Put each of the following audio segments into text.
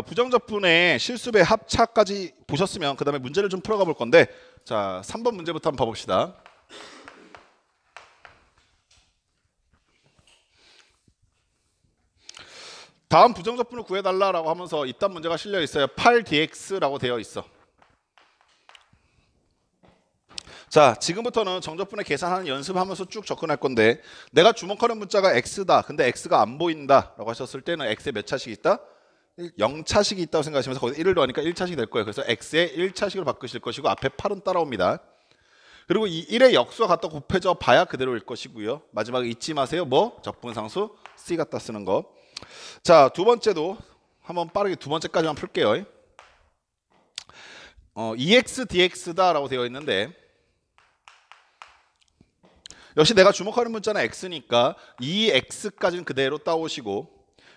부정적분의 실수배 합차까지 보셨으면 그 다음에 문제를 좀 풀어가 볼 건데, 자 3번 문제부터 한번 봐봅시다. 다음 부정적분을 구해달라라고 하면서 이딴 문제가 실려 있어요. 8dx라고 되어 있어. 자, 지금부터는 정적분의 계산하는 연습하면서 쭉 접근할 건데, 내가 주목하는 문자가 x다. 근데 x가 안 보인다라고 하셨을 때는 x에 몇 차식이 있다? 0차식이 있다고 생각하시면서 거기서 1을 더하니까 1차식이 될 거예요. 그래서 x에 1차식으로 바꾸실 것이고 앞에 8은 따라옵니다. 그리고 이 1의 역수가 갖다 곱해져 봐야 그대로일 것이고요. 마지막에 잊지 마세요. 뭐? 적분상수 c 갖다 쓰는 거. 자, 두 번째도 한번 빠르게 두 번째까지만 풀게요. 2x dx다라고 되어 있는데, 역시 내가 주목하는 문자는 x니까 2x까지는 그대로 따오시고,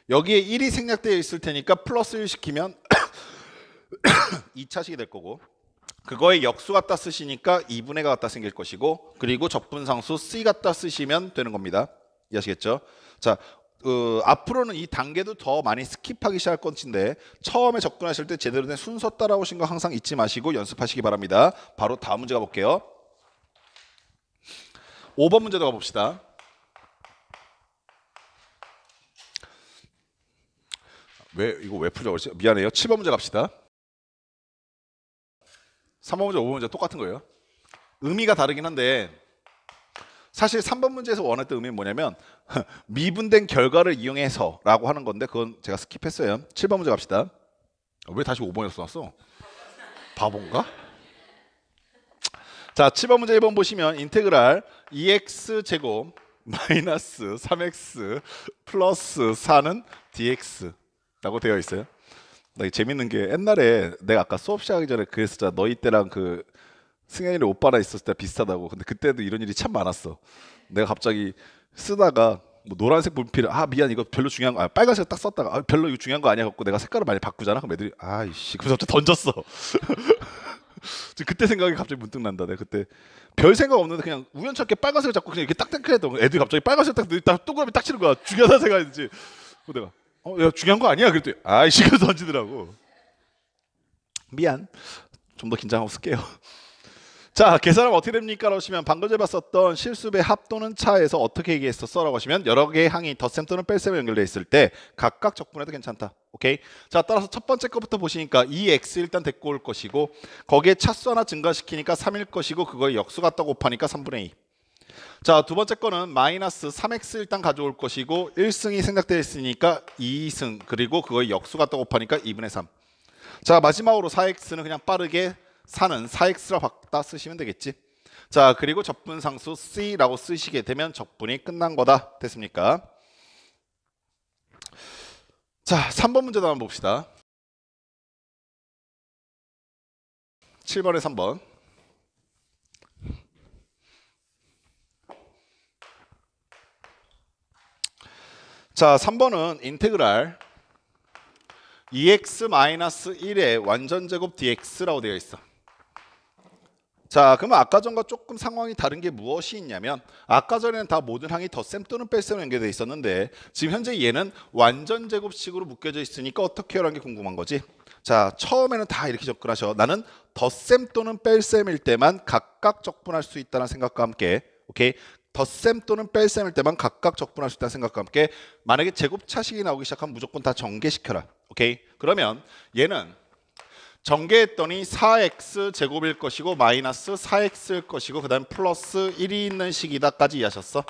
여기에 1이 생략되어 있을 테니까 플러스 1 시키면 2차식이 될 거고, 그거에 역수 갖다 쓰시니까 2분의 가 갖다 생길 것이고, 그리고 적분상수 c 갖다 쓰시면 되는 겁니다. 이해하시겠죠? 자, 앞으로는 이 단계도 더 많이 스킵하기 시작할 건데, 처음에 접근하실 때 제대로 된 순서 따라오신 거 항상 잊지 마시고 연습하시기 바랍니다. 바로 다음 문제 가볼게요. 5번 문제도 가봅시다. 이거 왜 풀죠? 미안해요. 7번 문제 갑시다. 3번 문제, 5번 문제 똑같은 거예요. 의미가 다르긴 한데, 사실 3번 문제에서 원했던 의미는 뭐냐면 미분된 결과를 이용해서 라고 하는 건데, 그건 제가 스킵했어요. 7번 문제 갑시다. 왜 다시 5번에서 써놨어? 바본가? 자, 7번 문제 1번 보시면 인테그랄 2x제곱 마이너스 3x 플러스 4는 dx라고 되어 있어요. 재밌는 게, 옛날에 내가 아까 수업 시작하기 전에 그랬었잖아. 너희 때랑 그 승현이랑 오빠랑 있었을 때 비슷하다고. 근데 그때도 이런 일이 참 많았어. 내가 갑자기 쓰다가 뭐 노란색 분필을 미안 이거 별로 중요한 거 빨간색 딱 썼다가 별로 이거 중요한 거 아니야 갖고 내가 색깔을 많이 바꾸잖아. 그럼 애들이 아이씨 그래서 갑자기 던졌어. 그때 생각이 갑자기 문득 난다. 내가 그때 별 생각 없는데 그냥 우연찮게 빨간색을 잡고 그냥 이렇게 딱딱했던 애들이 갑자기 빨간색 딱 동그라미 딱 치는 거야. 중요하다 생각했지. 내가 야 중요한 거 아니야 그랬더니 아이씨 그래서 던지더라고. 미안. 좀 더 긴장하고 쓸게요. 자, 계산하면 어떻게 됩니까? 라고 하시면 방금 전에 봤었던 실수배 합 또는 차에서 어떻게 얘기했었어? 라고 하시면 여러 개의 항이 덧셈 또는 뺄셈에 연결되어 있을 때 각각 적분해도 괜찮다. 오케이? 자, 따라서 첫 번째 거부터 보시니까 2x 일단 데리고 올 것이고, 거기에 차수 하나 증가시키니까 3일 것이고, 그거에 역수 갖다 곱하니까 3분의 2. 자, 두 번째 거는 마이너스 3x 일단 가져올 것이고 1승이 생략되어 있으니까 2승, 그리고 그거에 역수 갖다 곱하니까 2분의 3. 자, 마지막으로 4x는 그냥 빠르게 4는 4x라 바꿔 쓰시면 되겠지. 자, 그리고 적분상수 c라고 쓰시게 되면 적분이 끝난 거다. 됐습니까? 자, 3번 문제도 한번 봅시다. 7번에 3번. 자, 3번은 인테그랄 2x-1의 완전제곱 dx라고 되어 있어. 자, 그러면 아까 전과 조금 상황이 다른 게 무엇이 있냐면, 아까 전에는 다 모든 항이 덧셈 또는 뺄셈으로 연결되어 있었는데 지금 현재 얘는 완전 제곱식으로 묶여져 있으니까 어떻게 하라는 게 궁금한 거지. 자, 처음에는 다 이렇게 접근하셔. 나는 덧셈 또는 뺄셈일 때만 각각 적분할 수 있다는 생각과 함께, 오케이? 덧셈 또는 뺄셈일 때만 각각 적분할 수 있다는 생각과 함께, 만약에 제곱차식이 나오기 시작하면 무조건 다 전개시켜라. 오케이? 그러면 얘는 전개했더니 4x 제곱일 것이고 마이너스 4x일 것이고 그 다음 플러스 1이 있는 식이다까지 이해하셨어?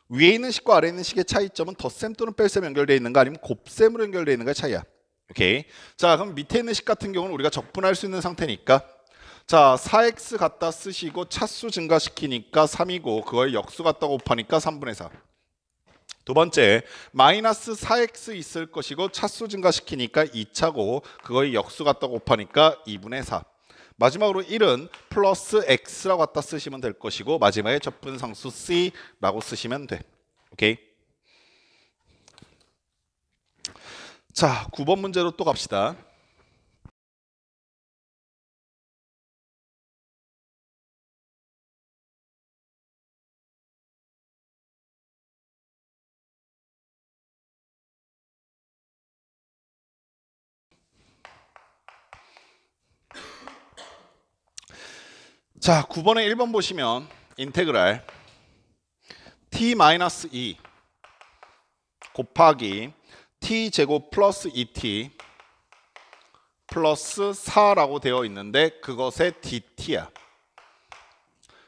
위에 있는 식과 아래에 있는 식의 차이점은 덧셈 또는 뺄셈 연결되어 있는가 아니면 곱셈으로 연결되어 있는가의 차이야. 오케이. 자, 그럼 밑에 있는 식 같은 경우는 우리가 적분할 수 있는 상태니까, 자 4x 갖다 쓰시고 차수 증가시키니까 3이고 그걸 역수 갖다 곱하니까 3분의 4. 두 번째, 마이너스 4x 있을 것이고 차수 증가시키니까 2차고 그거의 역수 갖다 곱하니까 2분의 4. 마지막으로 1은 플러스 x라고 갖다 쓰시면 될 것이고 마지막에 적분상수 c라고 쓰시면 돼. 오케이? 자, 9번 문제로 또 갑시다. 자, 9번에 1번 보시면 인테그랄 t-2 곱하기 t제곱 플러스 2t 플러스 4라고 되어 있는데 그것의 dt야.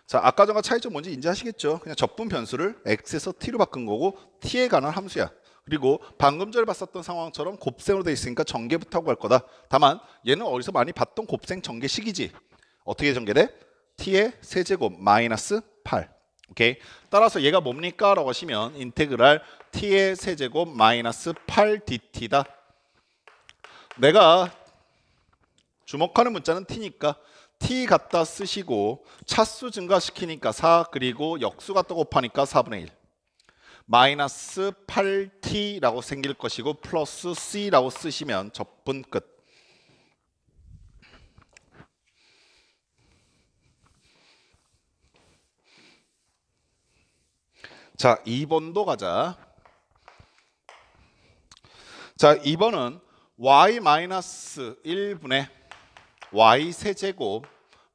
자, 아까 전과 차이점 뭔지 인지하시겠죠? 그냥 적분 변수를 x에서 t로 바꾼 거고 t에 관한 함수야. 그리고 방금 전에 봤었던 상황처럼 곱셈으로 되어 있으니까 전개부터 하고 갈 거다. 다만 얘는 어디서 많이 봤던 곱셈 전개식이지. 어떻게 전개돼? t의 세제곱 마이너스 8. 오케이. 따라서 얘가 뭡니까? 라고 하시면 인테그랄 t의 세제곱 마이너스 8 dt다. 내가 주목하는 문자는 t니까 t 갖다 쓰시고 차수 증가시키니까 4 그리고 역수 갖다 곱하니까 4분의 1 마이너스 8t라고 생길 것이고 플러스 c라고 쓰시면 적분 끝. 자, 2번도 가자. 자, 2번은 y-1분의 y 세제곱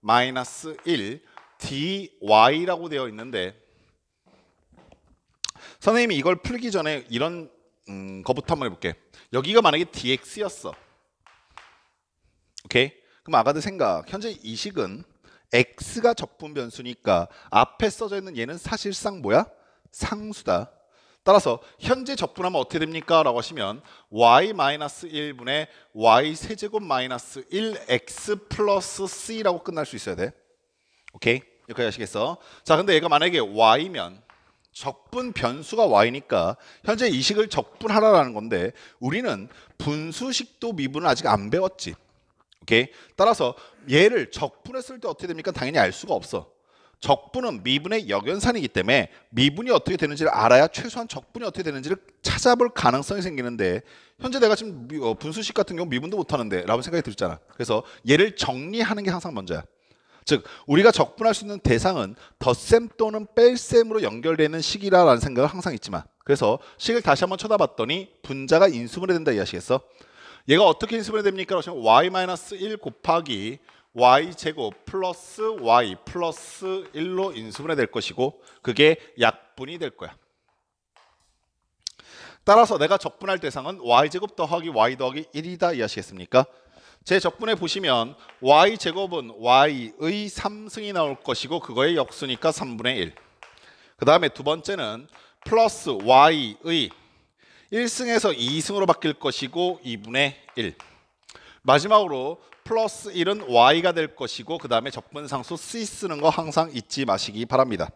마이너스 1 dy라고 되어 있는데 선생님이 이걸 풀기 전에 이런 거부터 한번 해볼게. 여기가 만약에 dx였어. 오케이? 그럼 아가들 생각. 현재 이 식은 x가 적분 변수니까 앞에 써져 있는 얘는 사실상 뭐야? 상수다. 따라서 현재 적분하면 어떻게 됩니까? 라고 하시면 y-1분의 y 세제곱 마이너스 1x 플러스 c라고 끝날 수 있어야 돼. 오케이? 여기까지 아시겠어? 자, 근데 얘가 만약에 y면 적분 변수가 y니까 현재 이 식을 적분하라라는 건데 우리는 분수식도 미분을 아직 안 배웠지. 오케이? 따라서 얘를 적분했을 때 어떻게 됩니까? 당연히 알 수가 없어. 적분은 미분의 역연산이기 때문에 미분이 어떻게 되는지를 알아야 최소한 적분이 어떻게 되는지를 찾아볼 가능성이 생기는데 현재 내가 지금 분수식 같은 경우 미분도 못하는데 라고 생각이 들잖아. 그래서 얘를 정리하는 게 항상 먼저야. 즉 우리가 적분할 수 있는 대상은 덧셈 또는 뺄셈으로 연결되는 식이라는 생각을 항상 있지만 그래서 식을 다시 한번 쳐다봤더니 분자가 인수분해 된다 이해하시겠어? 얘가 어떻게 인수분해 됩니까? 그러시면 y-1 곱하기 y제곱 플러스 y 플러스 1로 인수분해 될 것이고 그게 약분이 될 거야. 따라서 내가 적분할 대상은 y제곱 더하기 y 더하기 1이다 이해하시겠습니까? 제 적분에 보시면 y제곱은 y의 3승이 나올 것이고 그거의 역수니까 3분의 1. 그 다음에 두 번째는 플러스 y의 1승에서 2승으로 바뀔 것이고 2분의 1. 마지막으로 플러스 1은 y가 될 것이고 그 다음에 적분상수 c 쓰는 거 항상 잊지 마시기 바랍니다.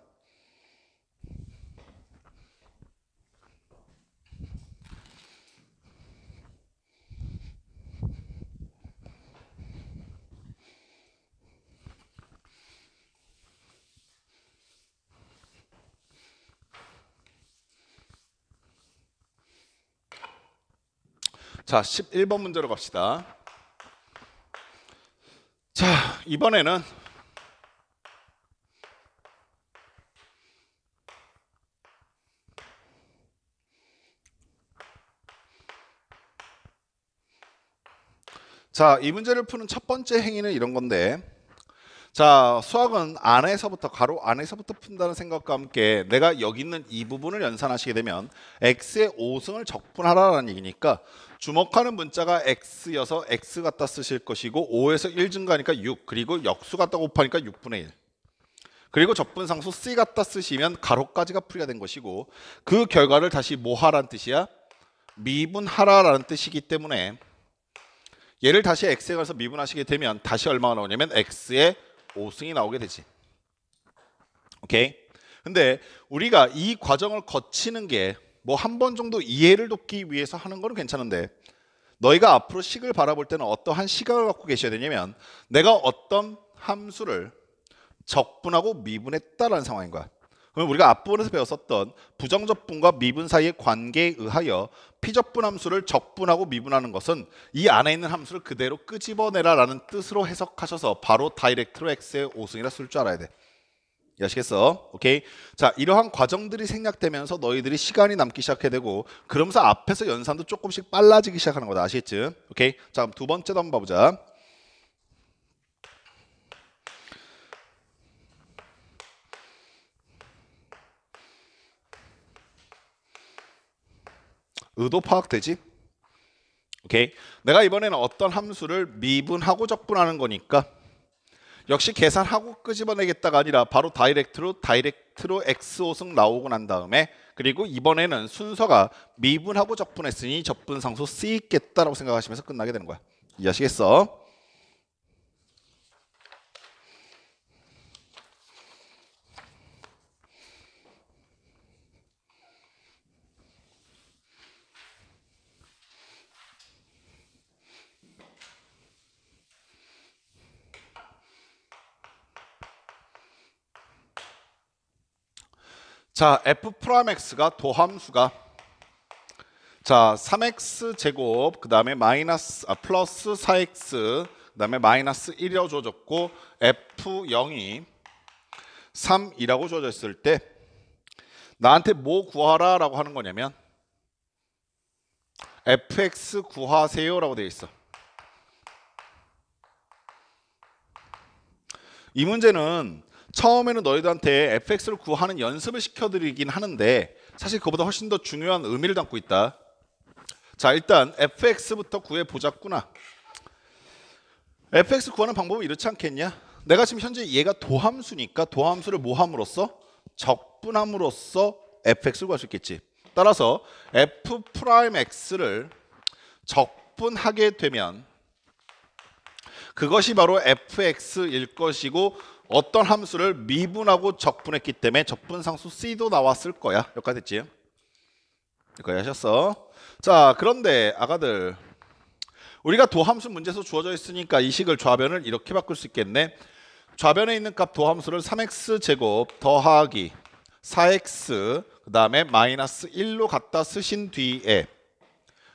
자, 11번 문제로 갑시다. 자, 이번에는 자, 이 문제를 푸는 첫 번째 행위는 이런 건데 자, 수학은 안에서부터 가로 안에서부터 푼다는 생각과 함께 내가 여기 있는 이 부분을 연산하시게 되면 x의 5승을 적분하라는 얘기니까 주목하는 문자가 x여서 x 갖다 쓰실 것이고 5에서 1 증가하니까 6 그리고 역수 갖다 곱하니까 6분의 1 그리고 적분상수 c 갖다 쓰시면 가로까지가 풀이가 된 것이고 그 결과를 다시 뭐 하라는 뜻이야? 미분하라라는 뜻이기 때문에 얘를 다시 x에 가서 미분하시게 되면 다시 얼마가 나오냐면 x의 5승이 나오게 되지. 오케이? 근데 우리가 이 과정을 거치는 게 뭐 한 번 정도 이해를 돕기 위해서 하는 거는 괜찮은데 너희가 앞으로 식을 바라볼 때는 어떠한 시각을 갖고 계셔야 되냐면 내가 어떤 함수를 적분하고 미분했다라는 상황인 거야. 그럼 우리가 앞부분에서 배웠었던 부정적분과 미분 사이의 관계에 의하여 피적분 함수를 적분하고 미분하는 것은 이 안에 있는 함수를 그대로 끄집어내라라는 뜻으로 해석하셔서 바로 다이렉트로 x의 5승이라 쓸 줄 알아야 돼. 이해하시겠어? 오케이? 자, 이러한 과정들이 생략되면서 너희들이 시간이 남기 시작해 되고 그러면서 앞에서 연산도 조금씩 빨라지기 시작하는 거다. 아시겠지? 오케이? 자, 그럼 두 번째도 한번 봐보자. 의도 파악되지? 오케이. 내가 이번에는 어떤 함수를 미분하고 적분하는 거니까 역시 계산하고 끄집어내겠다가 아니라 바로 다이렉트로 x 호승 나오고 난 다음에 그리고 이번에는 순서가 미분하고 적분했으니 적분상수 C 있겠다라고 생각하시면서 끝나게 되는 거야. 이해하시겠어? 자, f'x가 도함수가 자 3x 제곱 그 다음에 플러스 4x 그 다음에 마이너스 1이라고 주어졌고 f0이 3이라고 주어졌을 때 나한테 뭐 구하라 라고 하는 거냐면 fx 구하세요 라고 되어 있어. 이 문제는 처음에는 너희들한테 fx를 구하는 연습을 시켜드리긴 하는데 사실 그보다 훨씬 더 중요한 의미를 담고 있다. 자, 일단 fx부터 구해보자꾸나. fx 구하는 방법은 이렇지 않겠냐? 내가 지금 현재 얘가 도함수니까 도함수를 뭐 함으로써? 적분함으로써 fx를 구할 수 있겠지. 따라서 f'x를 적분하게 되면 그것이 바로 fx일 것이고 어떤 함수를 미분하고 적분했기 때문에 적분상수 C도 나왔을 거야. 여기까지 됐지? 여기까지 하셨어? 자, 그런데 아가들 우리가 도함수 문제에서 주어져 있으니까 이 식을 좌변을 이렇게 바꿀 수 있겠네. 좌변에 있는 값 도함수를 3x 제곱 더하기 4x 그 다음에 마이너스 1로 갖다 쓰신 뒤에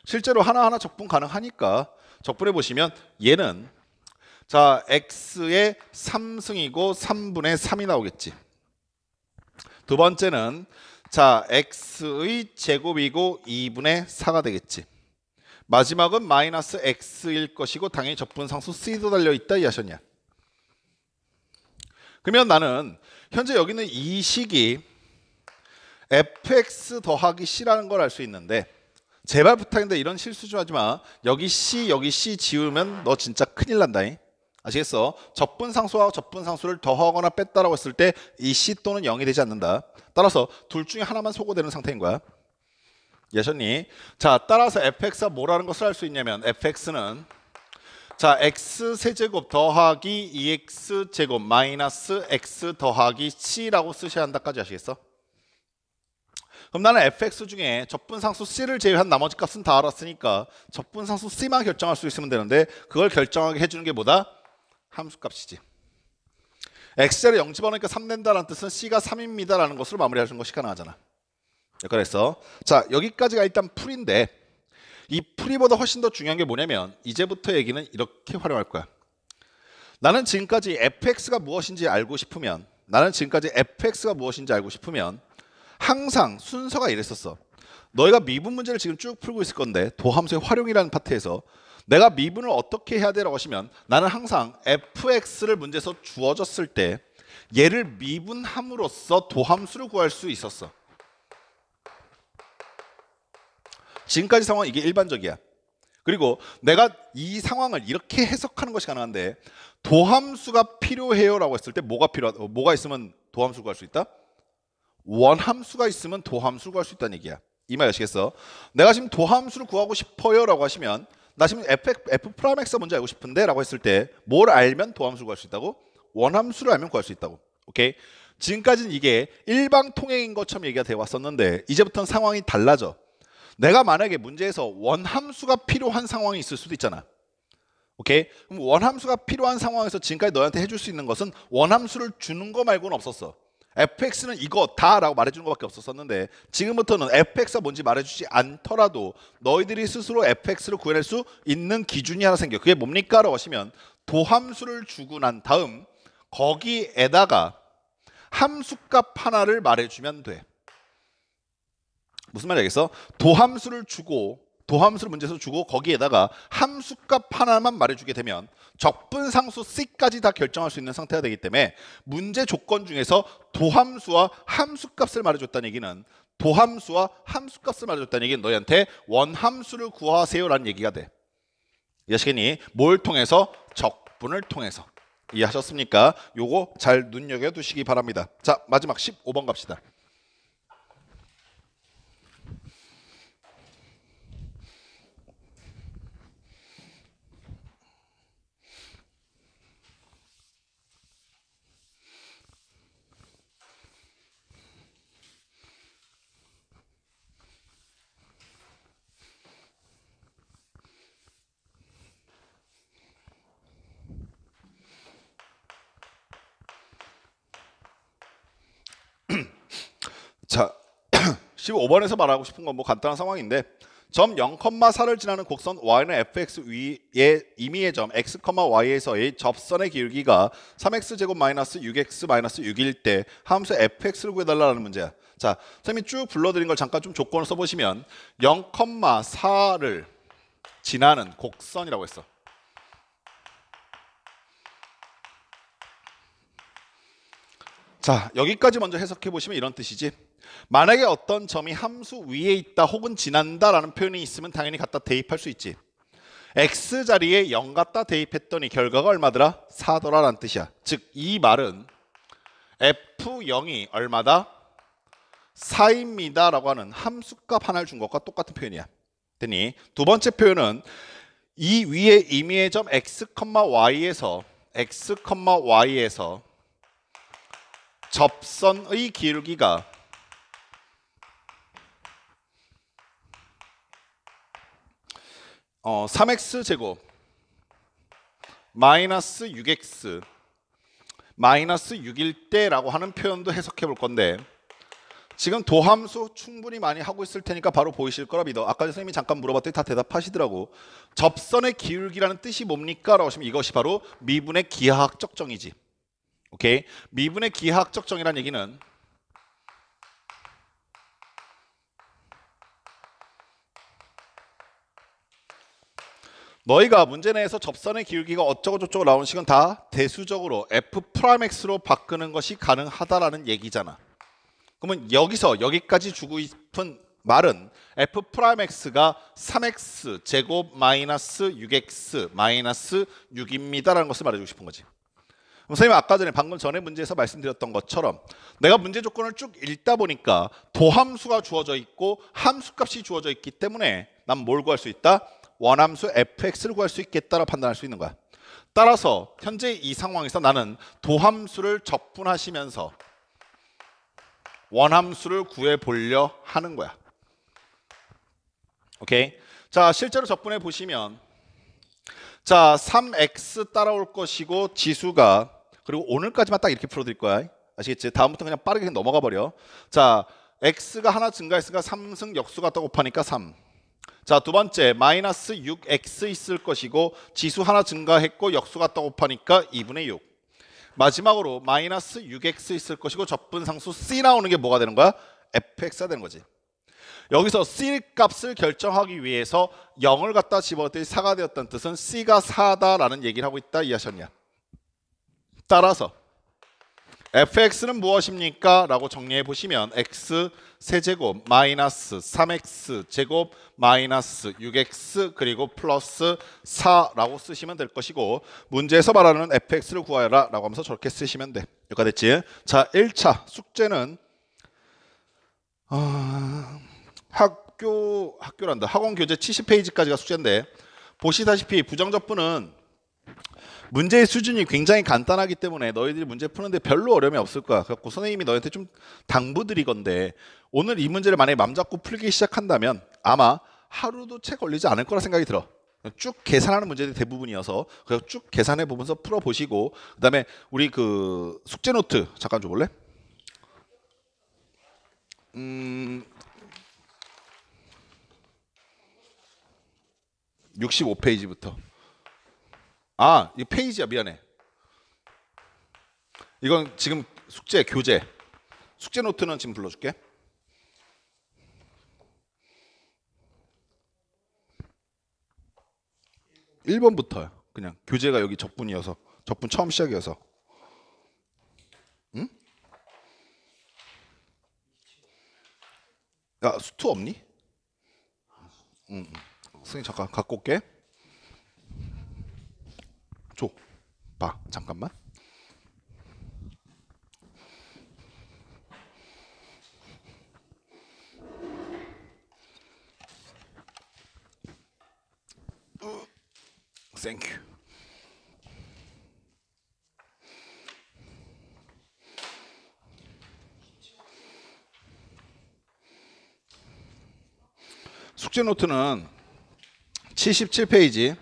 실제로 하나하나 적분 가능하니까 적분해 보시면 얘는 자, x의 3승이고 3분의 3이 나오겠지. 두 번째는 자, x의 제곱이고 2분의 4가 되겠지. 마지막은 마이너스 x일 것이고 당연히 적분상수 C도 달려있다 이해하셨냐? 그러면 나는 현재 여기 있는 이 식이 fx 더하기 c라는 걸 알 수 있는데 제발 부탁인데 이런 실수 좀 하지 마. 여기 C 지우면 너 진짜 큰일 난다잉. 아시겠어? 적분상수와 적분상수를 더하거나 뺐다라고 했을 때 이 C 또는 0이 되지 않는다. 따라서 둘 중에 하나만 소거되는 상태인 거야. 이해하셨니? 자, 따라서 fx가 뭐라는 것을 알 수 있냐면 fx는 자, x 세제곱 더하기 2x 제곱 마이너스 x 더하기 c라고 쓰셔야 한다까지 아시겠어? 그럼 나는 fx 중에 적분상수 c를 제외한 나머지 값은 다 알았으니까 적분상수 c만 결정할 수 있으면 되는데 그걸 결정하게 해주는 게 뭐다? 함수값이지. x제를 0 집어넣으니까 3 된다는 뜻은 c가 3입니다 라는 것으로 마무리하는 것이 가능하잖아. 여기까지 자, 여기까지가 일단 풀인데 이 풀이보다 훨씬 더 중요한 게 뭐냐면 이제부터 얘기는 이렇게 활용할 거야. 나는 지금까지 fx가 무엇인지 알고 싶으면 항상 순서가 이랬었어. 너희가 미분 문제를 지금 쭉 풀고 있을 건데 도함수의 활용이라는 파트에서 내가 미분을 어떻게 해야 되라고 하시면 나는 항상 fx를 문제에서 주어졌을 때 얘를 미분함으로써 도함수를 구할 수 있었어. 지금까지 상황 이게 일반적이야. 그리고 내가 이 상황을 이렇게 해석하는 것이 가능한데 도함수가 필요해요 라고 했을 때 뭐가 있으면 도함수를 구할 수 있다? 원함수가 있으면 도함수를 구할 수 있다는 얘기야. 이 말 아시겠어? 내가 지금 도함수를 구하고 싶어요 라고 하시면 나 지금 f'x가 뭔지 알고 싶은데 라고 했을 때 뭘 알면 도함수를 구할 수 있다고? 원함수를 알면 구할 수 있다고. 오케이? 지금까지는 이게 일방통행인 것처럼 얘기가 되어 왔었는데 이제부터는 상황이 달라져. 내가 만약에 문제에서 원함수가 필요한 상황이 있을 수도 있잖아. 오케이? 그럼 원함수가 필요한 상황에서 지금까지 너한테 해줄 수 있는 것은 원함수를 주는 거 말고는 없었어. fx는 이거 다 라고 말해주는 것밖에 없었었는데 지금부터는 fx가 뭔지 말해주지 않더라도 너희들이 스스로 fx를 구해낼 수 있는 기준이 하나 생겨. 그게 뭡니까? 라고 하시면 도함수를 주고 난 다음 거기에다가 함수값 하나를 말해주면 돼. 무슨 말이 알겠어? 도함수를 문제에서 주고 거기에다가 함수값 하나만 말해주게 되면 적분상수 C까지 다 결정할 수 있는 상태가 되기 때문에 문제 조건 중에서 도함수와 함수값을 말해줬다는 얘기는 도함수와 함수값을 말해줬다는 얘기는 너희한테 원함수를 구하세요라는 얘기가 돼. 이해하시겠니? 뭘 통해서? 적분을 통해서. 이해하셨습니까? 요거 잘 눈여겨두시기 바랍니다. 자, 마지막 15번 갑시다. 자, 15번에서 말하고 싶은 건 뭐 간단한 상황인데 점 0,4를 지나는 곡선 y는 fx 위의 임의의 점 x, y에서의 접선의 기울기가 3x 제곱 마이너스 6x 마이너스 6일 때 함수 fx를 구해달라는 문제야. 자, 선생님이 쭉 불러드린 걸 잠깐 좀 조건을 써보시면 0,4를 지나는 곡선이라고 했어. 자, 여기까지 먼저 해석해 보시면 이런 뜻이지. 만약에 어떤 점이 함수 위에 있다 혹은 지난다라는 표현이 있으면 당연히 갖다 대입할 수 있지. x자리에 0 갖다 대입했더니 결과가 얼마더라? 4더라라는 뜻이야. 즉 이 말은 f0이 얼마다? 4입니다 라고 하는 함수값 하나를 준 것과 똑같은 표현이야. 됐니? 두 번째 표현은 이 위에 임의의 점 x, y에서 접선의 기울기가 3x 제곱 마이너스 6x 마이너스 6일 때라고 하는 표현도 해석해 볼 건데 지금 도함수 충분히 많이 하고 있을 테니까 바로 보이실 거라 믿어. 아까 선생님이 잠깐 물어봤더니 다 대답하시더라고. 접선의 기울기라는 뜻이 뭡니까? 라고 하시면 이것이 바로 미분의 기하학적 정이지. 오케이? 미분의 기하학적 정이라는 얘기는 너희가 문제 내에서 접선의 기울기가 어쩌고저쩌고 나오는 식은 다 대수적으로 f'x로 바꾸는 것이 가능하다라는 얘기잖아. 그러면 여기서 여기까지 주고 싶은 말은 f'x가 3x 제곱 마이너스 6x 마이너스 6입니다라는 것을 말해주고 싶은 거지. 그럼 선생님 아까 전에 방금 전에 문제에서 말씀드렸던 것처럼 내가 문제 조건을 쭉 읽다 보니까 도함수가 주어져 있고 함수값이 주어져 있기 때문에 난 뭘 구할 수 있다? 원함수 fx를 구할 수 있겠다라고 판단할 수 있는 거야. 따라서 현재 이 상황에서 나는 도함수를 적분하시면서 원함수를 구해보려 하는 거야. 오케이? 자, 실제로 적분해 보시면 자, 3x 따라올 것이고 지수가 그리고 오늘까지만 딱 이렇게 풀어드릴 거야. 아시겠지? 다음부터 그냥 빠르게 넘어가 버려. 자, x가 하나 증가했으니까 3승 역수 갖다 곱하니까 3. 자, 두 번째 마이너스 6x 있을 것이고 지수 하나 증가했고 역수 갖다 곱하니까 2분의 6. 마지막으로 마이너스 6x 있을 것이고 접분상수 c 나오는 게 뭐가 되는 거야? fx가 되는 거지. 여기서 c 값을 결정하기 위해서 0을 갖다 집어넣었더니 4가 되었다는 뜻은 c가 4다라는 얘기를 하고 있다. 이해하셨냐? 따라서 fx는 무엇입니까? 라고 정리해 보시면 x 세제곱 마이너스 3x 제곱 마이너스 6x 그리고 플러스 4라고 쓰시면 될 것이고 문제에서 말하는 fx를 구하여라 라고 하면서 저렇게 쓰시면 돼. 여기까지 됐지? 자, 1차 숙제는 학교란다. 학원 교재 70페이지까지가 숙제인데 보시다시피 부정적분은 문제의 수준이 굉장히 간단하기 때문에 너희들이 문제 푸는데 별로 어려움이 없을 거야. 그래서 선생님이 너희한테 좀 당부드리건데 오늘 이 문제를 만약에 맘잡고 풀기 시작한다면 아마 하루도 채 걸리지 않을 거라 생각이 들어. 쭉 계산하는 문제들이 대부분이어서 그래서 쭉 계산해 보면서 풀어보시고 그 다음에 우리 그 숙제 노트 잠깐 줘볼래? 65페이지부터 이 페이지야. 미안해. 이건 지금 숙제 교재. 숙제 노트는 지금 불러줄게. 1번부터야. 그냥 교재가 여기 적분이어서 적분 처음 시작이어서. 응? 야, 수트 없니? 선생님 잠깐 갖고 올게. 줘. 봐. 잠깐만. 땡큐. 숙제 노트는 77페이지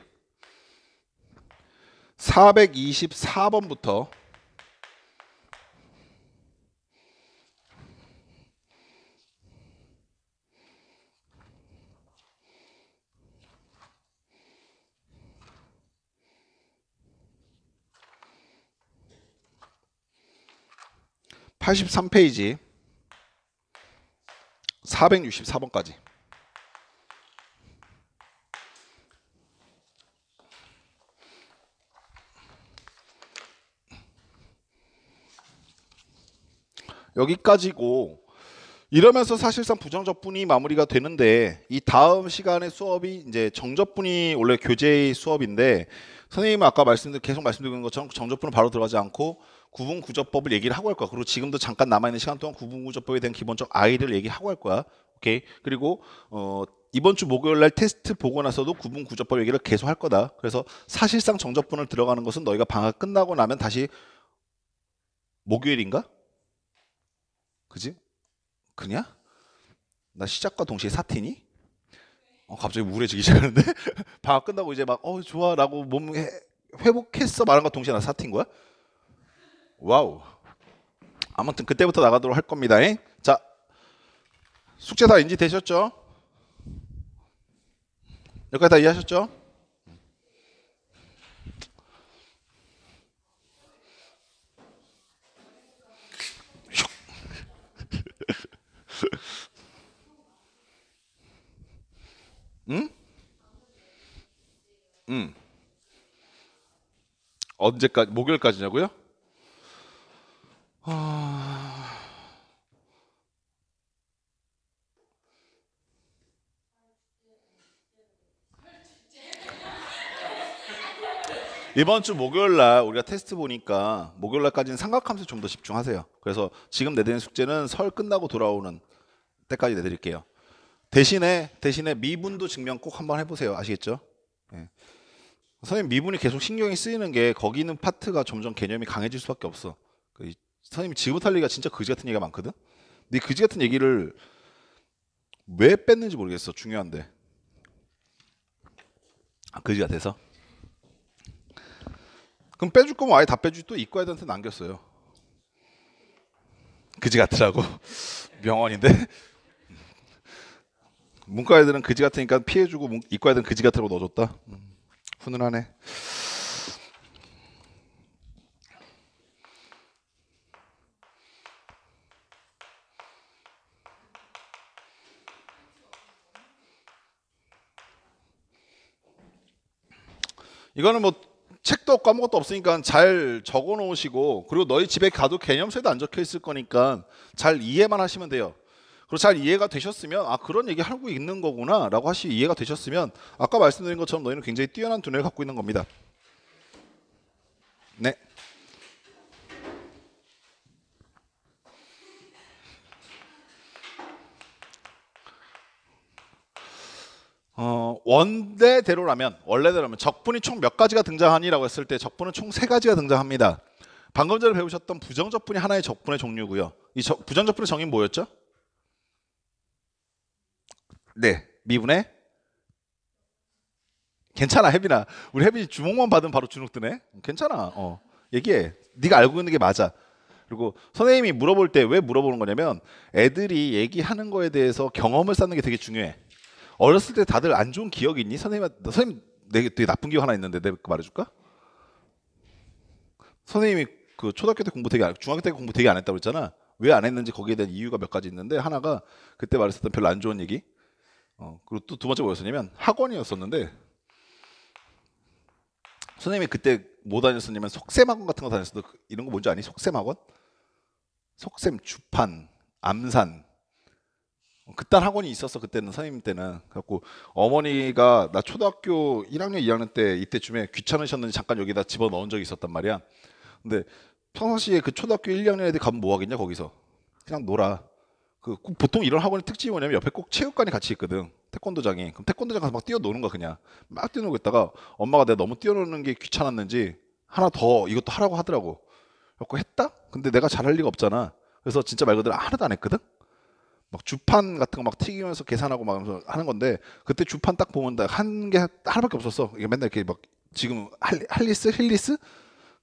424번부터 83페이지 464번까지. 여기까지고, 이러면서 사실상 부정적분이 마무리가 되는데, 이 다음 시간의 수업이 이제 정적분이 원래 교재의 수업인데, 선생님은 아까 계속 말씀드린 것처럼 정적분은 바로 들어가지 않고 구분구조법을 얘기를 하고 할 거야. 그리고 지금도 잠깐 남아있는 시간 동안 구분구조법에 대한 기본적 아이를 얘기하고 할 거야. 오케이. 그리고 이번 주 목요일 날 테스트 보고 나서도 구분구조법 얘기를 계속 할 거다. 그래서 사실상 정적분을 들어가는 것은 너희가 방학 끝나고 나면 다시 목요일인가? 그지? 그냐? 나 시작과 동시에 사티니? 갑자기 우울해지기 시작하는데? 방학 끝나고 이제 막 좋아 라고 몸 회복했어 말한 거 동시에 나 사티인 거야? 와우. 아무튼 그때부터 나가도록 할 겁니다. 자, 숙제 다 인지 되셨죠? 여기까지 다 이해하셨죠? 응? 응. 언제까지? 목요일까지냐고요? 이번 주 목요일 날 우리가 테스트 보니까 목요일 날까지는 삼각함수에 좀 더 집중하세요. 그래서 지금 내드리는 숙제는 설 끝나고 돌아오는 때까지 내드릴게요. 대신에 미분도 증명 꼭 한번 해보세요. 아시겠죠? 네. 선생님 미분이 계속 신경이 쓰이는 게 거기 있는 파트가 점점 개념이 강해질 수밖에 없어. 선생님이 지금부터 할 얘기가 진짜 그지 같은 얘기가 많거든. 근데 그지 같은 얘기를 왜 뺐는지 모르겠어. 중요한데. 그지 같아서. 그럼 빼줄 거면 아예 다 빼주지 또 이과 애들한테 남겼어요. 그지 같더라고. 명언인데. 문과 애들은 그지 같으니까 피해주고 이과 애들은 그지 같다고 넣어줬다. 훈훈하네. 이거는 뭐 책도 없고 아무것도 없으니까 잘 적어 놓으시고, 그리고 너희 집에 가도 개념서에도 안 적혀 있을 거니까 잘 이해만 하시면 돼요. 그리고 잘 이해가 되셨으면 그런 얘기 하고 있는 거구나 라고 이해가 되셨으면 아까 말씀드린 것처럼 너희는 굉장히 뛰어난 두뇌를 갖고 있는 겁니다. 네. 원래대로라면 적분이 총 몇 가지가 등장하니라고 했을 때 적분은 총 3가지가 등장합니다. 방금 전에 배우셨던 부정적분이 하나의 적분의 종류고요. 이 부정적분의 정의는 뭐였죠? 네, 미분의 괜찮아 혜빈아. 우리 혜빈이 주목만 받으면 바로 주눅 드네. 괜찮아. 얘기해. 네가 알고 있는 게 맞아. 그리고 선생님이 물어볼 때 왜 물어보는 거냐면 애들이 얘기하는 거에 대해서 경험을 쌓는 게 되게 중요해. 어렸을 때 다들 안 좋은 기억이 있니? 선생님 되게 나쁜 기억 하나 있는데 내가 말해줄까? 선생님이 그 초등학교 때 중학교 때 공부 되게 안 했다고 그랬잖아. 왜 안 했는지 거기에 대한 이유가 몇 가지 있는데, 하나가 그때 말했었던 별로 안 좋은 얘기. 그리고 또 두 번째 뭐였었냐면 학원이었었는데, 선생님이 그때 뭐 다녔었냐면 속셈학원 같은 거 다녔어도 이런 거 뭔지 아니? 속셈학원? 속셈, 주판, 암산, 그딴 학원이 있었어. 그때는 선생님 때는. 그래갖고 어머니가 나 초등학교 1학년 2학년 때 이때쯤에 귀찮으셨는지 잠깐 여기다 집어넣은 적이 있었단 말이야. 근데 평상시에 그 초등학교 1, 2학년 애들 가면 뭐 하겠냐 거기서. 그냥 놀아. 보통 이런 학원의 특징이 뭐냐면 옆에 꼭 체육관이 같이 있거든. 태권도장이. 그럼 태권도장 가서 막 뛰어노는 거야 그냥. 막 뛰어놀고 있다가 엄마가 내가 너무 뛰어노는 게 귀찮았는지 하나 더 이것도 하라고 하더라고. 그래갖고 했다? 근데 내가 잘할 리가 없잖아. 그래서 진짜 말 그대로 하나도 안 했거든. 막 주판 같은 거 막 튀기면서 계산하고 막 하는 건데 그때 주판 딱 보면 한 게 하나밖에 없었어. 이게 맨날 이렇게 막 지금 힐리스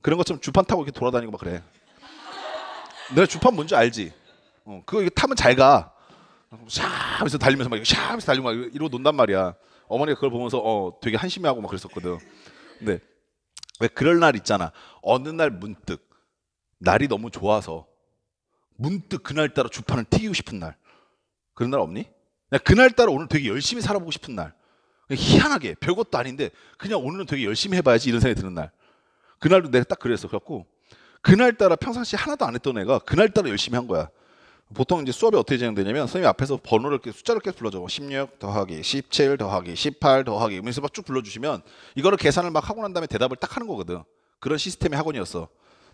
그런 것처럼 주판 타고 이렇게 돌아다니고 막 그래. 내가 주판 뭔지 알지? 그거 이거 타면 잘 가. 샤 하면서 달리면서 막 샤 하면서 달리고 막 이러고 논단 말이야. 어머니가 그걸 보면서 되게 한심해하고 막 그랬었거든. 근데 왜 그럴 날 있잖아. 어느 날 문득 날이 너무 좋아서 문득 그날따라 주판을 튀기고 싶은 날. 그런 날 없니? 그날따라 오늘 되게 열심히 살아보고 싶은 날. 희한하게 별것도 아닌데 그냥 오늘은 되게 열심히 해봐야지 이런 생각이 드는 날. 그날도 내가 딱 그랬어. 그래갖고 그날따라 평상시 하나도 안 했던 애가 그날따라 열심히 한 거야. 보통 이제 수업이 어떻게 진행되냐면 선생님이 앞에서 번호를 이렇게 숫자를 계속 불러줘. 16 더하기 17 더하기 18 더하기 이러면서 막 쭉 불러주시면 이거를 계산을 막 하고 난 다음에 대답을 딱 하는 거거든. 그런 시스템의 학원이었어.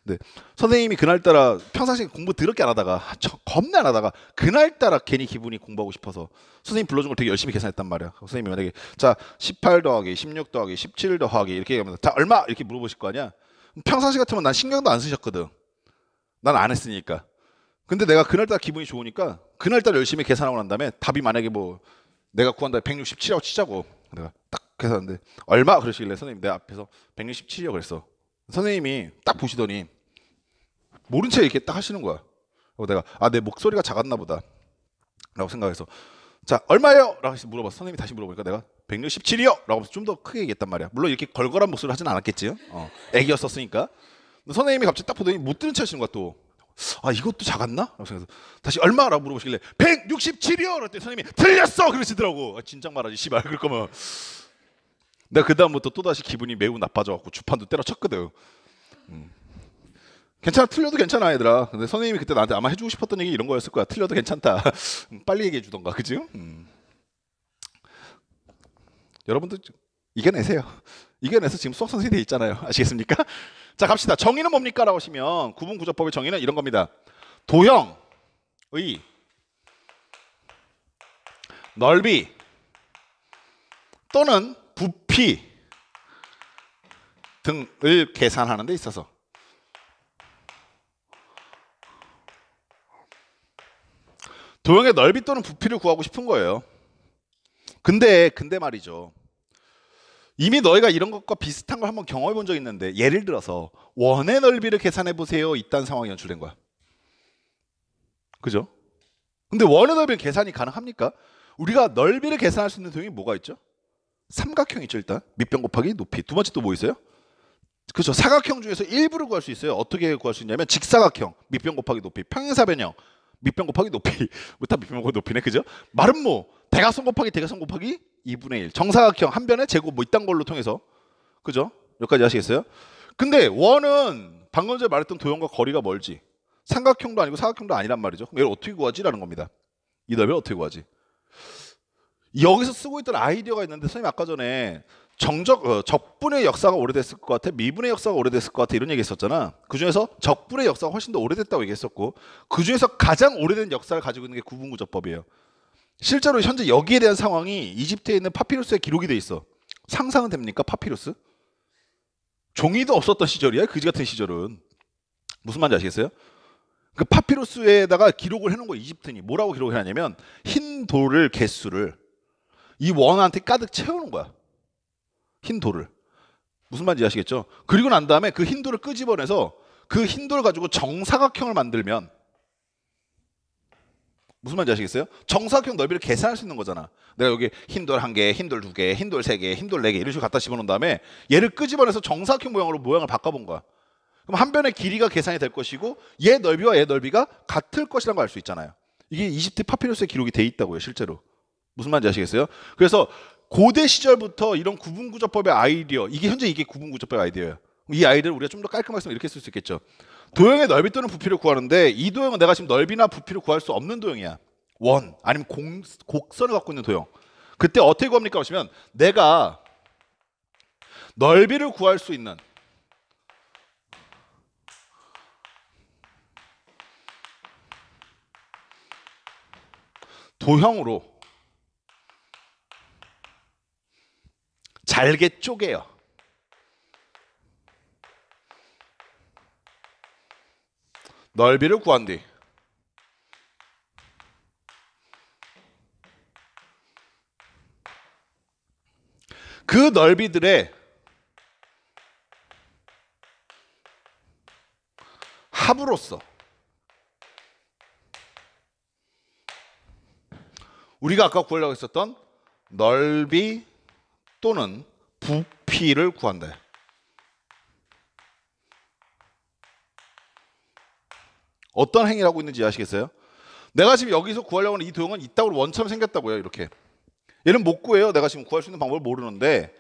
네. 선생님이 그날따라 평상시에 공부 더럽게 안 하다가 겁나 안 하다가 그날따라 괜히 기분이 공부하고 싶어서 선생님 불러준 걸 되게 열심히 계산했단 말이야. 선생님이 만약에 자 18 더하기 16 더하기 17 더하기 이렇게 얘기하면서 자 얼마? 이렇게 물어보실 거 아니야. 평상시 같으면 난 신경도 안 쓰셨거든. 난 안 했으니까. 근데 내가 그날따라 기분이 좋으니까 그날따라 열심히 계산하고 난 다음에 답이 만약에 뭐 내가 구한 다음에 167이라고 치자고 내가 딱 계산하는데 얼마? 그러시길래 선생님 내 앞에서 167이라고 그랬어. 선생님이 딱 보시더니 모른 채 이렇게 딱 하시는 거야. 그리고 내가 내 목소리가 작았나 보다 라고 생각해서 자 얼마예요? 라고 물어봤어. 선생님이 다시 물어보니까 내가 167이요 라고 좀 더 크게 얘기했단 말이야. 물론 이렇게 걸걸한 목소리를 하진 않았겠지. 애기였었으니까. 선생님이 갑자기 딱 보더니 못 들은 채 하시는 거야 또. 이것도 작았나? 라고 생각해서 다시 얼마라고 물어보시길래 167이요! 그랬더니 선생님이 틀렸어! 그러시더라고. 진작 말하지 씨발. 그럴 거면 내가 그 다음부터 또다시 기분이 매우 나빠져갖고 주판도 때려쳤거든. 괜찮아. 틀려도 괜찮아 얘들아. 근데 선생님이 그때 나한테 아마 해주고 싶었던 얘기 이런 거였을 거야. 틀려도 괜찮다. 빨리 얘기해 주던가. 그치? 여러분들 이겨내세요. 이겨내서 지금 수학 선생님이 돼 있잖아요. 아시겠습니까? 자 갑시다. 정의는 뭡니까? 라고 하시면 구분구조법의 정의는 이런 겁니다. 도형의 넓이 또는 부피 등을 계산하는 데 있어서 도형의 넓이 또는 부피를 구하고 싶은 거예요. 근데 말이죠. 이미 너희가 이런 것과 비슷한 걸 한번 경험해 본 적 있는데 예를 들어서 원의 넓이를 계산해 보세요. 이딴 상황이 연출된 거야. 그죠? 근데 원의 넓이를 계산이 가능합니까? 우리가 넓이를 계산할 수 있는 도형이 뭐가 있죠? 삼각형 있죠 일단. 밑변 곱하기 높이. 두 번째 또 뭐 있어요? 그렇죠. 사각형 중에서 일부를 구할 수 있어요. 어떻게 구할 수 있냐면 직사각형, 밑변 곱하기 높이, 평행사변형, 밑변 곱하기 높이. 다 밑변 곱하기 높이네. 그죠? 마름모, 대각선 곱하기 대각선 곱하기 2분의 1. 정사각형 한 변의 제곱 뭐 이딴 걸로 통해서. 그죠? 여기까지 아시겠어요? 근데 원은 방금 전에 말했던 도형과 거리가 멀지. 삼각형도 아니고 사각형도 아니란 말이죠. 그럼 얘를 어떻게 구하지? 라는 겁니다. 이 넓이를 어떻게 구하지? 여기서 쓰고 있던 아이디어가 있는데 선생님 아까 전에 적분의 역사가 오래됐을 것 같아, 미분의 역사가 오래됐을 것 같아 이런 얘기 했었잖아. 그중에서 적분의 역사가 훨씬 더 오래됐다고 얘기했었고 그중에서 가장 오래된 역사를 가지고 있는 게 구분구조법이에요. 실제로 현재 여기에 대한 상황이 이집트에 있는 파피루스에 기록이 돼 있어. 상상은 됩니까? 파피루스? 종이도 없었던 시절이야. 그지 같은 시절은. 무슨 말인지 아시겠어요? 그 파피루스에다가 기록을 해놓은 거 이집트니 뭐라고 기록을 해놨냐면 흰 돌을 개수를 이 원한테 가득 채워놓은 거야. 흰 돌을. 무슨 말인지 아시겠죠? 그리고 난 다음에 그 흰 돌을 끄집어내서 그 흰 돌을 가지고 정사각형을 만들면 무슨 말인지 아시겠어요? 정사각형 넓이를 계산할 수 있는 거잖아. 내가 여기 흰 돌 1개, 흰 돌 2개, 흰 돌 3개, 흰 돌 4개 이런 식으로 갖다 집어넣은 다음에 얘를 끄집어내서 정사각형 모양으로 모양을 바꿔본 거야. 그럼 한 변의 길이가 계산이 될 것이고 얘 넓이와 얘 넓이가 같을 것이라는 걸 알 수 있잖아요. 이게 이집트 파피루스에 기록이 돼 있다고요. 실제로. 무슨 말인지 아시겠어요? 그래서 고대 시절부터 이런 구분구조법의 아이디어, 현재 이게 구분구조법의 아이디어예요. 이 아이디어를 우리가 좀 더 깔끔하게 이렇게 쓸 수 있겠죠. 도형의 넓이 또는 부피를 구하는데 이 도형은 내가 지금 넓이나 부피를 구할 수 없는 도형이야. 원 아니면 곡선을 갖고 있는 도형. 그때 어떻게 구합니까? 하시면 내가 넓이를 구할 수 있는 도형으로 잘게 쪼개요. 넓이를 구한 뒤 그 넓이들의 합으로서 우리가 아까 구하려고 했었던 넓이 또는 부피를 구한다. 어떤 행위를 하고 있는지 아시겠어요? 내가 지금 여기서 구하려고 하는 이 도형은 이따구로 원처럼 생겼다고요. 이렇게. 얘는 못 구해요. 내가 지금 구할 수 있는 방법을 모르는데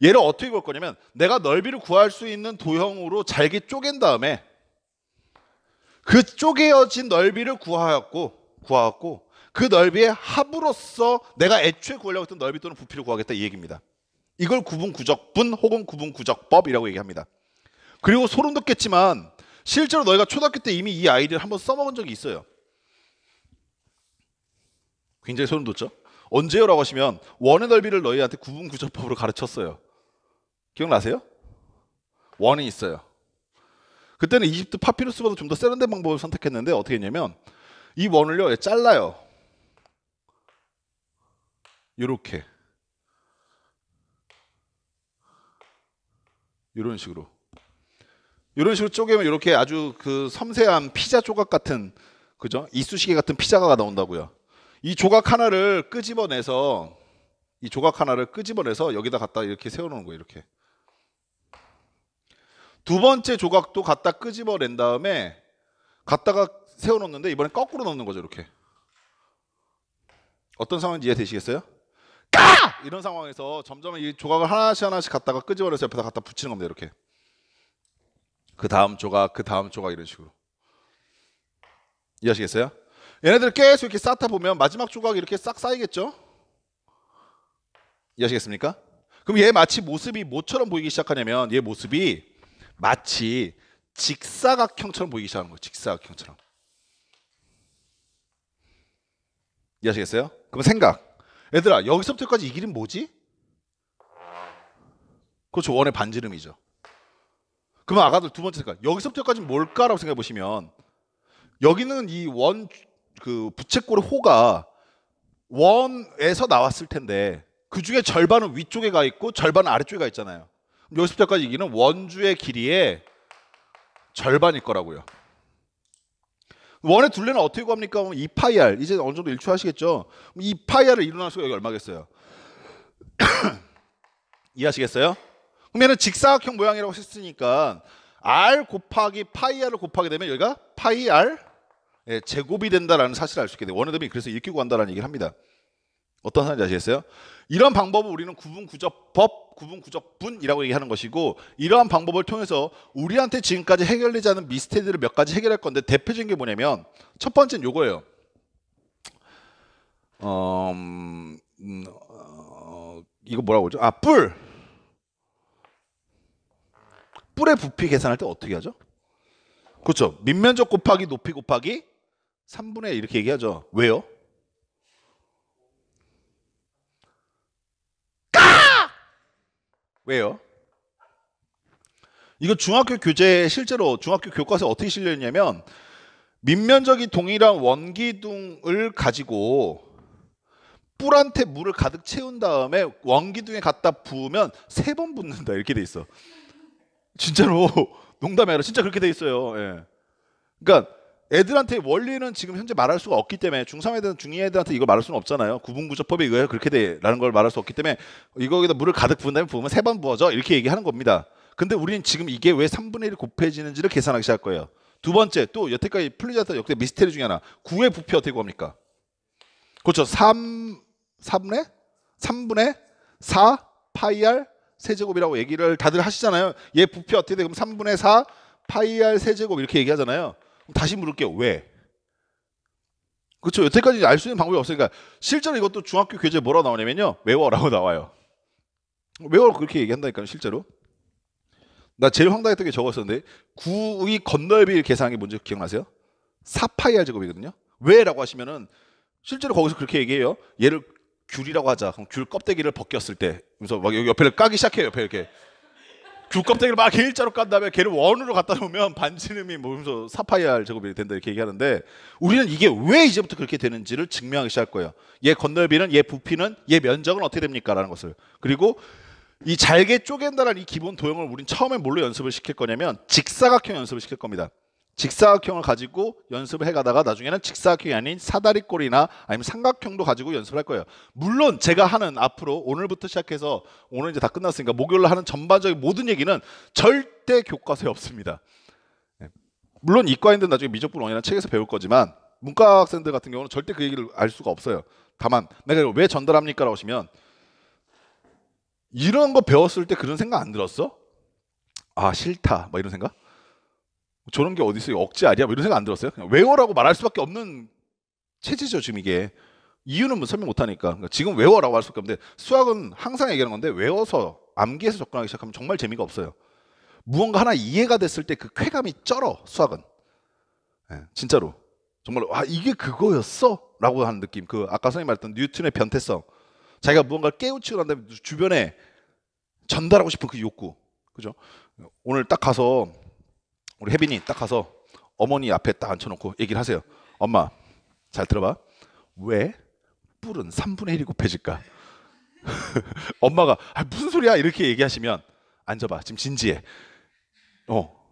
얘를 어떻게 구할 거냐면 내가 넓이를 구할 수 있는 도형으로 잘게 쪼갠 다음에 그 쪼개어진 넓이를 구하였고 그 넓이의 합으로서 내가 애초에 구하려고 했던 넓이 또는 부피를 구하겠다 이 얘기입니다. 이걸 구분구적분 혹은 구분구적법이라고 얘기합니다. 그리고 소름 돋겠지만 실제로 너희가 초등학교 때 이미 이 아이디어를 한번 써먹은 적이 있어요. 굉장히 소름 돋죠? 언제요? 라고 하시면 원의 넓이를 너희한테 구분구적법으로 가르쳤어요. 기억나세요? 원이 있어요. 그때는 이집트 파피루스보다 좀 더 세련된 방법을 선택했는데 어떻게 했냐면 이 원을요 잘라요. 이렇게 이런 식으로 쪼개면 이렇게 아주 그 섬세한 피자 조각 같은 그죠? 이쑤시개 같은 피자가 나온다고요. 이 조각 하나를 끄집어내서 여기다 갖다 이렇게 세워놓는 거예요. 이렇게 두 번째 조각도 갖다 끄집어낸 다음에 갖다가 세워놓는데 이번엔 거꾸로 넣는 거죠. 이렇게 어떤 상황인지 이해되시겠어요? 까! 이런 상황에서 점점 이 조각을 하나씩 갖다가 끄집어내서 옆에다 갖다 붙이는 겁니다. 이렇게 그 다음 조각 이런 식으로 이해하시겠어요? 얘네들 계속 이렇게 쌓다 보면 마지막 조각이 이렇게 싹 쌓이겠죠? 이해하시겠습니까? 그럼 얘 마치 모습이 뭐처럼 보이기 시작하냐면 얘 모습이 마치 직사각형처럼 보이기 시작하는 거예요. 직사각형처럼. 이해하시겠어요? 그럼 생각. 얘들아 여기서부터까지 이 길은 뭐지? 그렇죠. 원의 반지름이죠. 그러면 아가들 두 번째 생각. 여기서부터까지는 뭘까라고 생각해 보시면 여기는 이 원 그 부채꼴의 호가 원에서 나왔을 텐데 그 중에 절반은 위쪽에 가 있고 절반은 아래쪽에 가 있잖아요. 여기서부터까지 이 길은 원주의 길이의 절반일 거라고요. 원의 둘레는 어떻게 구합니까? 2파이r 이제 어느 정도 일추하시겠죠? 2파이r을 이루는 수가 여기 얼마겠어요? 이해하시겠어요? 그럼 얘는 직사각형 모양이라고 했으니까 r 곱하기 파이r을 곱하게 되면 여기가 파이r 제곱이 된다라는 사실을 알 수 있게 돼요. 원의 넓이 그래서 이렇게 구한다라는 얘기를 합니다. 어떤 사람인지 아시겠어요? 이런 방법을 우리는 구분구적법, 구분구적분이라고 얘기하는 것이고 이러한 방법을 통해서 우리한테 지금까지 해결되지 않은 미스테리들을 몇 가지 해결할 건데 대표적인 게 뭐냐면 첫 번째는 요거예요. 이거 뭐라고 그러죠? 뿔의 부피 계산할 때 어떻게 하죠? 그렇죠. 밑면적 곱하기 높이 곱하기 3분의 1 이렇게 얘기하죠. 왜요? 왜요? 이거 중학교 교재 실제로 중학교 교과서에 어떻게 실려 있냐면 밑면적이 동일한 원기둥을 가지고 뿔한테 물을 가득 채운 다음에 원기둥에 갖다 부으면 3번 붓는다 이렇게 돼 있어. 진짜로 농담이 아니라 진짜 그렇게 돼 있어요. 예. 그러니까 애들한테 원리는 지금 현재 말할 수가 없기 때문에 중3 애들은 중2 애들한테 이걸 말할 수는 없잖아요. 구분구조법에 의해 그렇게 돼라는 걸 말할 수 없기 때문에 이거에다 물을 가득 부은 다음에 부으면 3번 부어져 이렇게 얘기하는 겁니다. 근데 우리는 지금 이게 왜 3분의 1이 곱해지는지를 계산하기 시작할 거예요. 두 번째 또 여태까지 풀리지 않았던 역대 미스테리 중에 하나 9의 부피 어떻게 구합니까? 그렇죠. 3분의 4 파이r 세제곱이라고 얘기를 다들 하시잖아요. 얘 부피 어떻게 돼? 그럼 3분의 4 파이r 세제곱 이렇게 얘기하잖아요. 다시 물을게요. 왜? 그렇죠. 여태까지 알 수 있는 방법이 없으니까 실제로 이것도 중학교 교재에 뭐라고 나오냐면요. 외워라고 나와요. 외워라고 그렇게 얘기한다니까요. 실제로. 나 제일 황당했던 게 적었었는데 9의 건널비를 계산한 게 뭔지 기억나세요? 4파이 r 제곱이거든요. 왜라고 하시면은 실제로 거기서 그렇게 얘기해요. 얘를 귤이라고 하자. 그럼 귤 껍데기를 벗겼을 때 그래서 막 여기 옆에를 까기 시작해요. 옆에 이렇게 귤 껍데기를 막 일자로 깐 다음에 걔를 원으로 갖다 놓으면 반지름이 뭐면서 4파이 r 제곱이 된다 이렇게 얘기하는데 우리는 이게 왜 이제부터 그렇게 되는지를 증명하기 시작할 거예요. 얘 건널비는 얘 부피는 얘 면적은 어떻게 됩니까? 라는 것을. 그리고 이 잘게 쪼갠다는 이 기본 도형을 우린 처음에 뭘로 연습을 시킬 거냐면 직사각형 연습을 시킬 겁니다. 직사각형을 가지고 연습을 해가다가 나중에는 직사각형이 아닌 사다리꼴이나 아니면 삼각형도 가지고 연습을 할 거예요. 물론 제가 하는 앞으로 오늘부터 시작해서 오늘 이제 다 끝났으니까 목요일날 하는 전반적인 모든 얘기는 절대 교과서에 없습니다. 물론 이과인들은 나중에 미적분원이라는 책에서 배울 거지만 문과 학생들 같은 경우는 절대 그 얘기를 알 수가 없어요. 다만 내가 왜 전달합니까? 라고 하시면 이런 거 배웠을 때 그런 생각 안 들었어? 아 싫다 뭐 이런 생각? 저런 게 어디 있어요? 억지 아니야? 뭐 이런 생각 안 들었어요? 그냥 외워라고 말할 수밖에 없는 체제죠 지금 이게. 이유는 뭐 설명 못하니까. 그러니까 지금 외워라고 할 수밖에 없는데 수학은 항상 얘기하는 건데 외워서 암기해서 접근하기 시작하면 정말 재미가 없어요. 무언가 하나 이해가 됐을 때 그 쾌감이 쩔어 수학은. 네, 진짜로. 정말로 아 이게 그거였어? 라고 하는 느낌. 그 아까 선생님 말했던 뉴턴의 변태성. 자기가 무언가를 깨우치고 난 다음에 주변에 전달하고 싶은 그 욕구. 그죠? 오늘 딱 가서 우리 혜빈이 딱 가서 어머니 앞에 딱 앉혀놓고 얘기를 하세요. 엄마 잘 들어봐. 왜 뿔은 3분의 1이 곱해질까? 엄마가 아, 무슨 소리야 이렇게 얘기하시면 앉아봐 지금 진지해.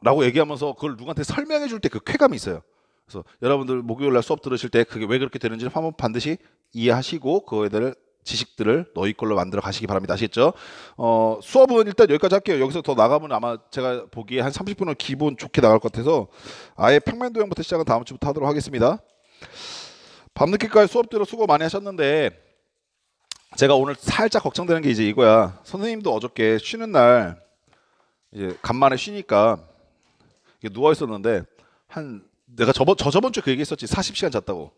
라고 얘기하면서 그걸 누구한테 설명해 줄 때 그 쾌감이 있어요. 그래서 여러분들 목요일날 수업 들으실 때 그게 왜 그렇게 되는지를 한번 반드시 이해하시고 그거에 대한 지식들을 너희 걸로 만들어 가시기 바랍니다. 아시겠죠? 수업은 일단 여기까지 할게요. 여기서 더 나가면 아마 제가 보기에 한 30분은 기본 좋게 나갈 것 같아서 아예 평면도형부터 시작은 다음 주부터 하도록 하겠습니다. 밤늦게까지 수업 들어 수고 많이 하셨는데 제가 오늘 살짝 걱정되는 게 이제 이거야. 선생님도 어저께 쉬는 날 이제 간만에 쉬니까 누워 있었는데 내가 저번 주에 그 얘기했었지. 40시간 잤다고.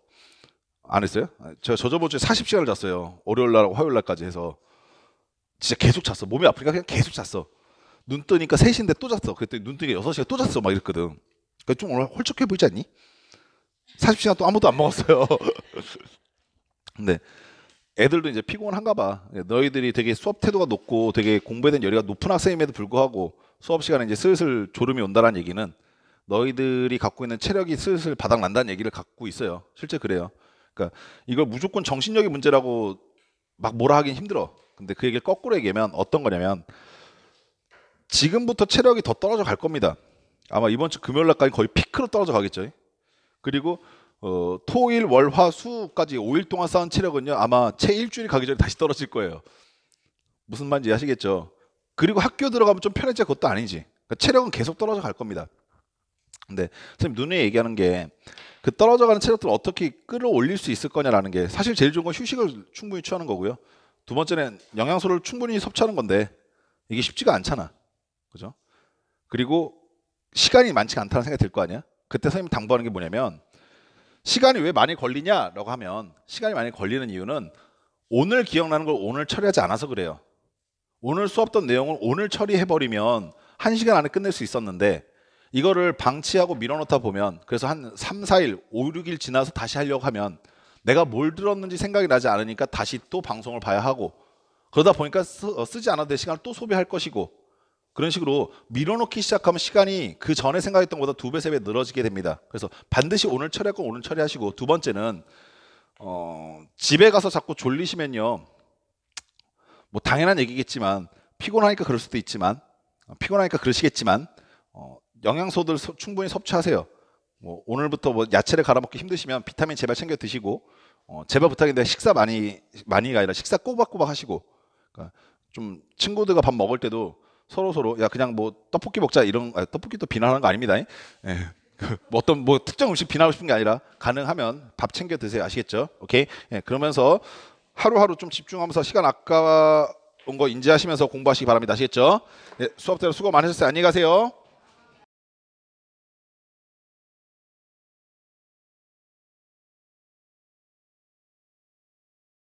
안 했어요? 제가 저번 주에 40시간을 잤어요. 월요일 날 화요일 날까지 해서 진짜 계속 잤어. 몸이 아프니까 그냥 계속 잤어. 눈 뜨니까 3시인데 또 잤어. 그랬더니 눈 뜨니까 6시간 또 잤어. 막 이랬거든. 그러니까 좀 오늘 홀쭉해 보이지 않니? 40시간 또 아무도 안 먹었어요. 근데 애들도 이제 피곤한가 봐. 너희들이 되게 수업 태도가 높고 되게 공부에 대한 열의가 높은 학생임에도 불구하고 수업 시간에 이제 슬슬 졸음이 온다는 얘기는 너희들이 갖고 있는 체력이 슬슬 바닥 난다는 얘기를 갖고 있어요. 실제 그래요. 그러니까 이걸 무조건 정신력의 문제라고 막 뭐라 하긴 힘들어. 근데 그 얘기를 거꾸로 얘기하면 어떤 거냐면 지금부터 체력이 더 떨어져 갈 겁니다. 아마 이번 주 금요일 날까지 거의 피크로 떨어져 가겠죠. 그리고 토일 월 화 수까지 5일 동안 쌓은 체력은요 아마 채 일주일 가기 전에 다시 떨어질 거예요. 무슨 말인지 아시겠죠? 그리고 학교 들어가면 좀 편해져. 그것도 아니지. 그러니까 체력은 계속 떨어져 갈 겁니다. 근데 선생님 눈에 얘기하는 게 그 떨어져가는 체력들을 어떻게 끌어올릴 수 있을 거냐라는 게 사실 제일 좋은 건 휴식을 충분히 취하는 거고요. 두 번째는 영양소를 충분히 섭취하는 건데 이게 쉽지가 않잖아. 그죠? 그리고 시간이 많지가 않다는 생각이 들 거 아니야? 그때 선생님이 당부하는 게 뭐냐면 시간이 왜 많이 걸리냐라고 하면 시간이 많이 걸리는 이유는 오늘 기억나는 걸 오늘 처리하지 않아서 그래요. 오늘 수업던 내용을 오늘 처리해버리면 1시간 안에 끝낼 수 있었는데 이거를 방치하고 밀어놓다 보면 그래서 한 3, 4일, 5, 6일 지나서 다시 하려고 하면 내가 뭘 들었는지 생각이 나지 않으니까 다시 또 방송을 봐야 하고 그러다 보니까 쓰지 않아도 될 시간을 또 소비할 것이고 그런 식으로 밀어놓기 시작하면 시간이 그 전에 생각했던 것보다 2배, 3배 늘어지게 됩니다. 그래서 반드시 오늘 처리할 건 오늘 처리하시고 두 번째는 집에 가서 자꾸 졸리시면요 뭐 당연한 얘기겠지만 피곤하니까 그럴 수도 있지만 피곤하니까 그러시겠지만 영양소들 충분히 섭취하세요. 뭐 오늘부터 뭐 야채를 갈아 먹기 힘드시면 비타민 제발 챙겨 드시고 제발 부탁인데 식사 많이가 아니라 식사 꼬박꼬박 하시고 그러니까 좀 친구들과 밥 먹을 때도 서로 야 그냥 뭐 떡볶이 먹자 이런 떡볶이도 비난하는 거 아닙니다. 예. 뭐 어떤 뭐 특정 음식 비난하고 싶은 게 아니라 가능하면 밥 챙겨 드세요. 아시겠죠? 오케이. 예, 그러면서 하루하루 좀 집중하면서 시간 아까운 거 인지하시면서 공부하시기 바랍니다. 아시겠죠? 예, 수업대로 수고 많으셨어요. 안녕히 가세요.